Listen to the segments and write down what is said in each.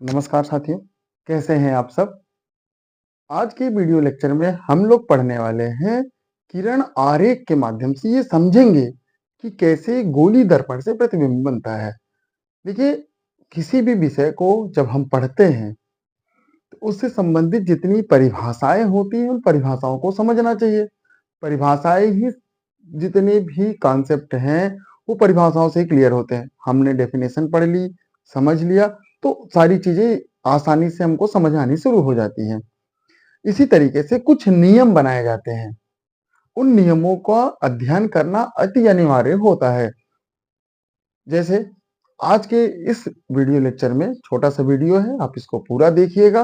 नमस्कार साथियों, कैसे हैं आप सब? आज के वीडियो लेक्चर में हम लोग पढ़ने वाले हैं किरण आरेख के माध्यम से ये समझेंगे कि कैसे गोली दर्पण से प्रतिबिंब बनता है। देखिए, किसी भी विषय को जब हम पढ़ते हैं तो उससे संबंधित जितनी परिभाषाएं होती हैं उन परिभाषाओं को समझना चाहिए। परिभाषाएं ही जितने भी कॉन्सेप्ट हैं वो परिभाषाओं से ही क्लियर होते हैं। हमने डेफिनेशन पढ़ ली, समझ लिया तो सारी चीजें आसानी से हमको समझ आनी शुरू हो जाती हैं। इसी तरीके से कुछ नियम बनाए जाते हैं। उन नियमों का अध्ययन करना अति अनिवार्य होता है। जैसे आज के इस वीडियो लेक्चर में छोटा सा वीडियो है, आप इसको पूरा देखिएगा,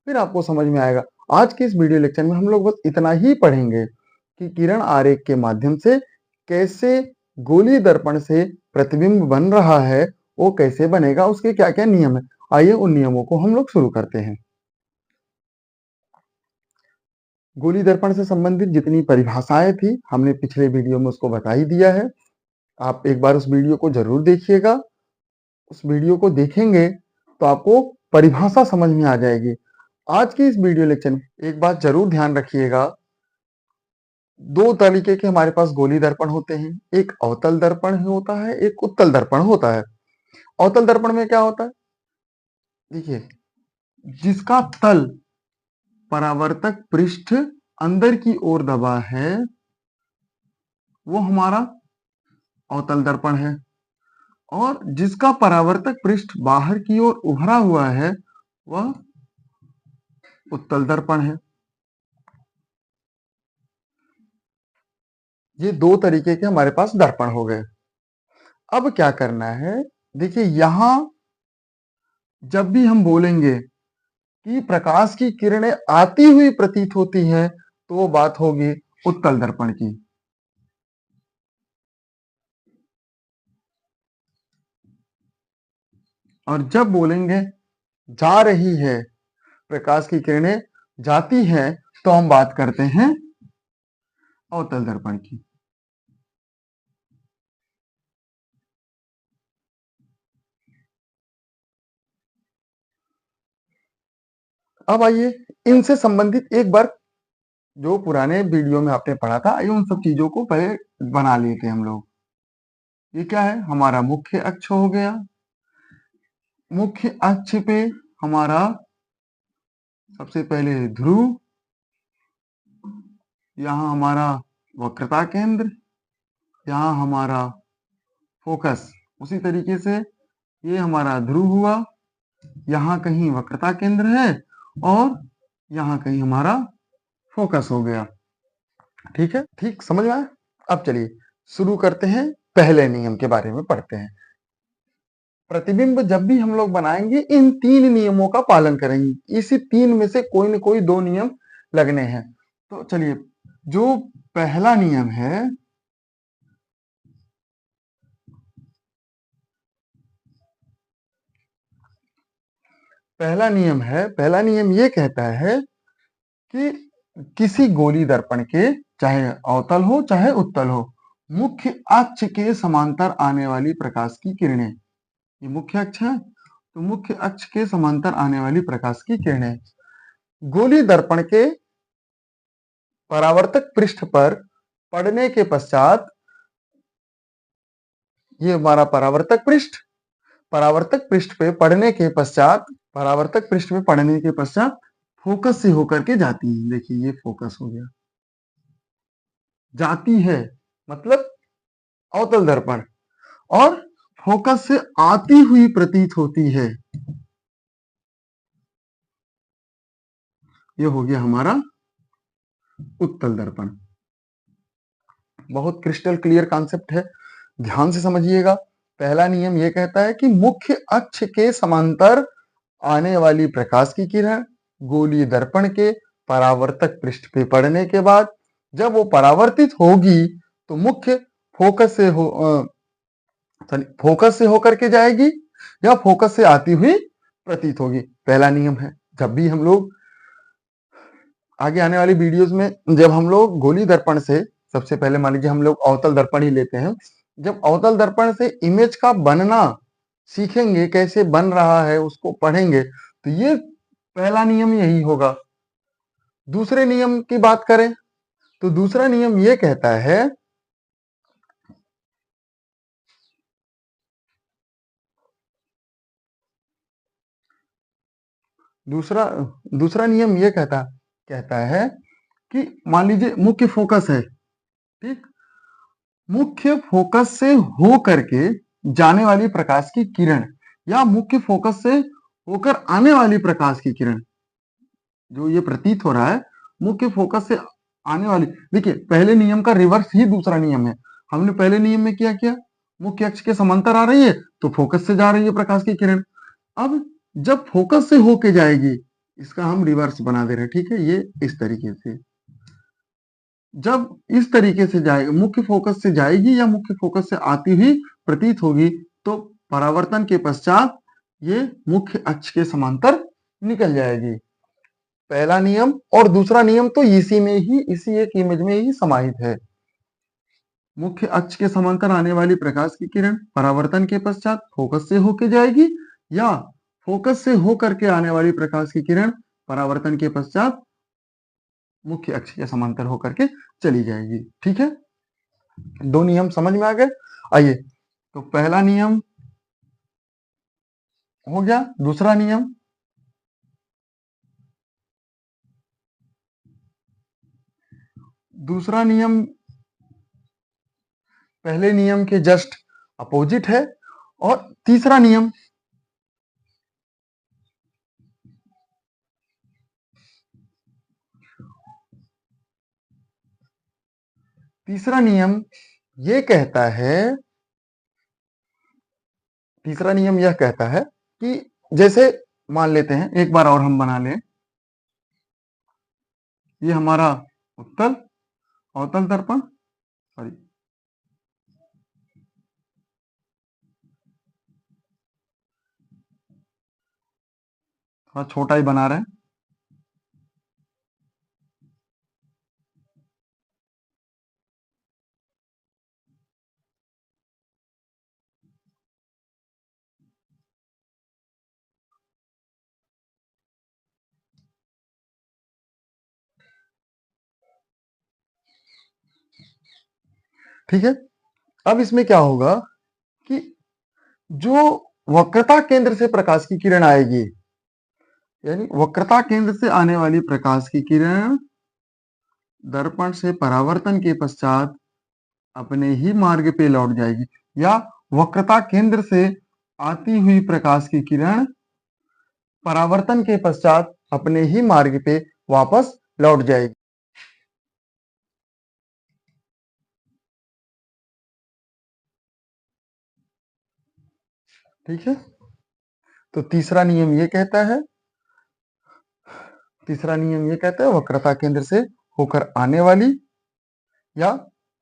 फिर आपको समझ में आएगा। आज के इस वीडियो लेक्चर में हम लोग बस इतना ही पढ़ेंगे कि किरण आरेख के माध्यम से कैसे गोली दर्पण से प्रतिबिंब बन रहा है, वो कैसे बनेगा, उसके क्या क्या नियम है। आइए उन नियमों को हम लोग शुरू करते हैं। गोली दर्पण से संबंधित जितनी परिभाषाएं थी हमने पिछले वीडियो में उसको बता ही दिया है। आप एक बार उस वीडियो को जरूर देखिएगा। उस वीडियो को देखेंगे तो आपको परिभाषा समझ में आ जाएगी। आज के इस वीडियो लेक्चर में एक बात जरूर ध्यान रखिएगा, दो तरीके के हमारे पास गोली दर्पण होते हैं। एक अवतल दर्पण होता है, एक उत्तल दर्पण होता है। अवतल दर्पण में क्या होता है, देखिए, जिसका तल परावर्तक पृष्ठ अंदर की ओर दबा है वो हमारा अवतल दर्पण है, और जिसका परावर्तक पृष्ठ बाहर की ओर उभरा हुआ है वह उत्तल दर्पण है। ये दो तरीके के हमारे पास दर्पण हो गए। अब क्या करना है, देखिए यहां जब भी हम बोलेंगे कि प्रकाश की किरणें आती हुई प्रतीत होती है तो वो बात होगी उत्तल दर्पण की। और जब बोलेंगे जा रही है, प्रकाश की किरणें जाती है, तो हम बात करते हैं अवतल दर्पण की। अब आइए इनसे संबंधित एक बार जो पुराने वीडियो में आपने पढ़ा था, आइए उन सब चीजों को पहले बना लेते हैं हम लोग। ये क्या है, हमारा मुख्य अक्ष हो गया। मुख्य अक्ष पे हमारा सबसे पहले ध्रुव, यहाँ हमारा वक्रता केंद्र, यहाँ हमारा फोकस। उसी तरीके से ये हमारा ध्रुव हुआ, यहाँ कहीं वक्रता केंद्र है और यहाँ कहीं हमारा फोकस हो गया। ठीक है, ठीक समझ में आया? अब चलिए शुरू करते हैं, पहले नियम के बारे में पढ़ते हैं। प्रतिबिंब जब भी हम लोग बनाएंगे इन तीन नियमों का पालन करेंगे। इसी तीन में से कोई न कोई दो नियम लगने हैं। तो चलिए, जो पहला नियम है, पहला नियम ये कहता है कि किसी गोली दर्पण के, चाहे अवतल हो चाहे उत्तल हो, मुख्य अक्ष के समांतर आने वाली प्रकाश की किरणें, ये मुख्य अक्ष है तो मुख्य अक्ष के समांतर आने वाली प्रकाश की किरणें गोली दर्पण के परावर्तक पृष्ठ पर पड़ने के पश्चात, ये हमारा परावर्तक पृष्ठ पे पड़ने के पश्चात, परावर्तक पृष्ठ पे पड़ने के पश्चात फोकस से होकर के जाती है। देखिए ये फोकस हो गया, जाती है मतलब अवतल दर्पण, और फोकस से आती हुई प्रतीत होती है, ये हो गया हमारा उत्तल दर्पण। बहुत क्रिस्टल क्लियर कॉन्सेप्ट है, ध्यान से समझिएगा। पहला नियम यह कहता है कि मुख्य अक्ष के समांतर आने वाली प्रकाश की किरण गोलीय दर्पण के परावर्तक पृष्ठ पे पड़ने के बाद जब वो परावर्तित होगी तो मुख्य फोकस से होकर के जाएगी या फोकस से आती हुई प्रतीत होगी। पहला नियम है। जब भी हम लोग आगे आने वाली वीडियोस में जब हम लोग गोली दर्पण से, सबसे पहले मान लीजिए हम लोग अवतल दर्पण ही लेते हैं, जब अवतल दर्पण से इमेज का बनना सीखेंगे, कैसे बन रहा है उसको पढ़ेंगे, तो ये पहला नियम यही होगा। दूसरे नियम की बात करें तो दूसरा नियम ये कहता है, दूसरा दूसरा नियम ये कहता है कि मान लीजिए मुख्य फोकस है, ठीक, मुख्य फोकस से हो करके जाने वाली प्रकाश की किरण या मुख्य फोकस से होकर आने वाली प्रकाश की किरण, जो ये प्रतीत हो रहा है मुख्य फोकस से आने वाली, देखिए पहले नियम का रिवर्स ही दूसरा नियम है। हमने पहले नियम में क्या किया, मुख्य अक्ष के समांतर आ रही है तो फोकस से जा रही है प्रकाश की किरण। अब जब फोकस से होके जाएगी, इसका हम रिवर्स बना दे रहे हैं, ठीक है, ये इस तरीके से, जब इस तरीके से जाएगी, मुख्य फोकस से जाएगी या मुख्य फोकस से आती हुई प्रतीत होगी, तो परावर्तन के पश्चात ये मुख्य अक्ष के समांतर निकल जाएगी। पहला नियम और दूसरा नियम तो इसी में ही, इसी एक इमेज में ही समाहित है। मुख्य अक्ष के समांतर आने वाली प्रकाश की किरण परावर्तन के पश्चात फोकस से होके जाएगी या फोकस से होकर के आने वाली प्रकाश की किरण परावर्तन के पश्चात मुख्य अक्ष के समांतर होकर के चली जाएगी। ठीक है, दो नियम समझ में आ गए। आइए, तो पहला नियम हो गया, दूसरा नियम, दूसरा नियम पहले नियम के जस्ट अपोजिट है। और तीसरा नियम, तीसरा नियम ये कहता है, तीसरा नियम यह कहता है कि जैसे मान लेते हैं, एक बार और हम बना लें, ये हमारा उत्तल अवतल दर्पण, सॉरी, थोड़ा छोटा ही बना रहे हैं। ठीक है, अब इसमें क्या होगा कि जो वक्रता केंद्र से प्रकाश की किरण आएगी, यानी वक्रता केंद्र से आने वाली प्रकाश की किरण दर्पण से परावर्तन के पश्चात अपने ही मार्ग पे लौट जाएगी, या वक्रता केंद्र से आती हुई प्रकाश की किरण परावर्तन के पश्चात अपने ही मार्ग पे वापस लौट जाएगी। ठीक है, तो तीसरा नियम ये कहता है, तीसरा नियम ये कहता है वक्रता केंद्र से होकर आने वाली या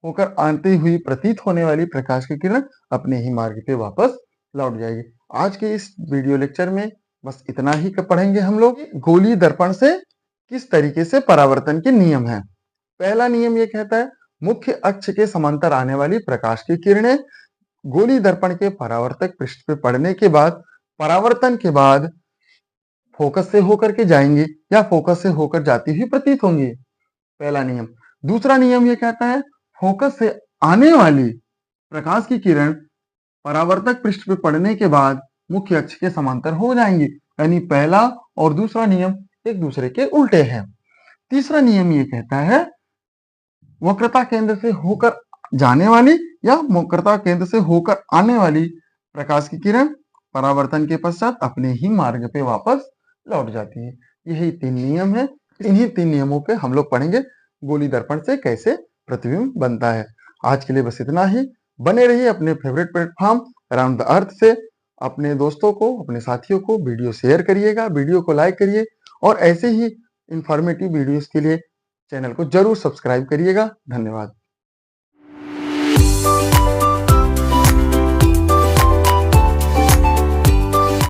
होकर आती हुई प्रतीत होने वाली प्रकाश की किरण अपने ही मार्ग पे वापस लौट जाएगी। आज के इस वीडियो लेक्चर में बस इतना ही पढ़ेंगे हम लोग, गोलीय दर्पण से किस तरीके से परावर्तन के नियम है। पहला नियम ये कहता है मुख्य अक्ष के समांतर आने वाली प्रकाश की किरणें गोलीय दर्पण के परावर्तक पृष्ठ पे पड़ने के बाद परावर्तन के बाद फोकस से होकर के जाएंगी या फोकस से होकर जाती हुई प्रतीत होंगी, पहला नियम। दूसरा नियम ये कहता है फोकस से आने वाली प्रकाश की किरण परावर्तक पृष्ठ पे पड़ने के बाद मुख्य अक्ष के समांतर हो जाएंगी, यानी पहला और दूसरा नियम एक दूसरे के उल्टे हैं। तीसरा नियम ये कहता है वक्रता केंद्र से होकर जाने वाली या वक्रता केंद्र से होकर आने वाली प्रकाश की किरण परावर्तन के पश्चात अपने ही मार्ग पे वापस लौट जाती है। यही तीन नियम है, इन्हीं तीन नियमों पे हम लोग पढ़ेंगे गोलीय दर्पण से कैसे प्रतिबिंब बनता है। आज के लिए बस इतना ही। बने रहिए अपने favourite platform around the earth से। अपने दोस्तों को, अपने साथियों को वीडियो शेयर करिएगा, वीडियो को लाइक करिए और ऐसे ही इंफॉर्मेटिव वीडियोस के लिए चैनल को जरूर सब्सक्राइब करिएगा। धन्यवाद।